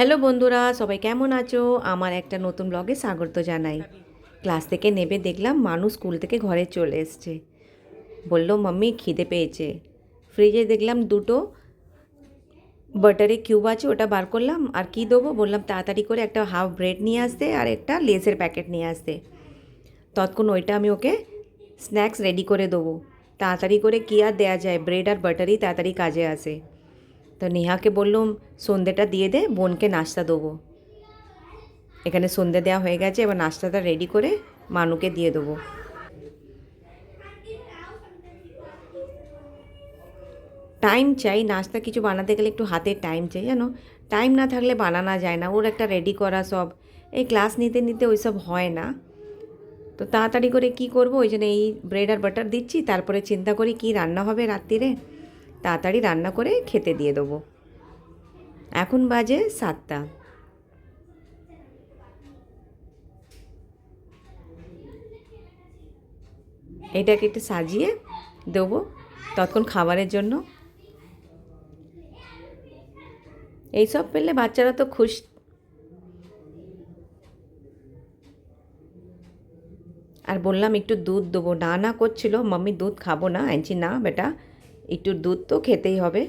Hello বন্ধুরা, সবাই কেমন আছো? আমার একটা নতুন ব্লগে স্বাগত জানাই। ক্লাস থেকে নেমে দেখলাম মানুষ স্কুল থেকে ঘরে চলে এসছে। বললো মাম্মি খিদে পেয়েছে। ফ্রিজে দেখলাম দুটো বাটারি কিউব আছে, ওটা বার করলাম। আর কি দেবো বললাম তাড়াতাড়ি করে একটা হাফ ব্রেড নিয়ে আসতে আর একটা লেসের প্যাকেট নিয়ে আসতে। ততক্ষণ ওইটা আমি ওকে স্ন্যাক্স রেডি করে দেবো। তাড়াতাড়ি করে কী আর দেওয়া যায়, ব্রেড আর বাটারি তাড়াতাড়ি কাজে আসে। তো নেহাকে বললাম সন্ধ্যেটা দিয়ে দে, বোনকে নাস্তা দেবো। এখানে সন্ধ্যে দেওয়া হয়ে গেছে, এবার নাস্তাটা রেডি করে মানুকে দিয়ে দেবো। টাইম চাই, নাস্তা কিছু বানাতে গেলে একটু হাতে টাইম চাই, জানো। টাইম না থাকলে বানানো যায় না, ওর একটা রেডি করা সব। এই ক্লাস নিতে নিতে ওই সব হয় না। তো তাড়াতাড়ি করে কি করব, ওই জন্য এই ব্রেড আর বাটার দিচ্ছি, তারপরে চিন্তা করি কি রান্না হবে রাত্রিরে। তাড়াতাড়ি রান্না করে খেতে দিয়ে দেবো। এখন বাজে 7টা। এটাকে একটু সাজিয়ে দেবো ততক্ষণ খাবারের জন্য। এইসব পেলে বাচ্চারা তো খুশ। আর বললাম একটু দুধ দেবো, না না করছিল, মাম্মি দুধ খাবো না। আনছি না বেটা, একটু দুধ তো খেতেই হবে।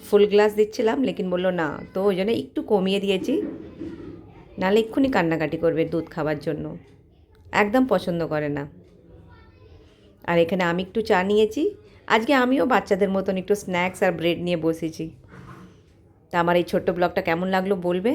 ফুল গ্লাস দিচ্ছিলাম লেকিন বললো না, তো ওই জন্য একটু কমিয়ে দিয়েছি। নাহলে এক্ষুনি কান্নাকাটি করবে দুধ খাওয়ার জন্য, একদম পছন্দ করে না। আর এখানে আমি একটু চা নিয়েছি। আজকে আমিও বাচ্চাদের মতন একটু স্ন্যাক্স আর ব্রেড নিয়ে বসেছি। তা আমার এই ছোট্ট ব্লগটা কেমন লাগলো বলবে।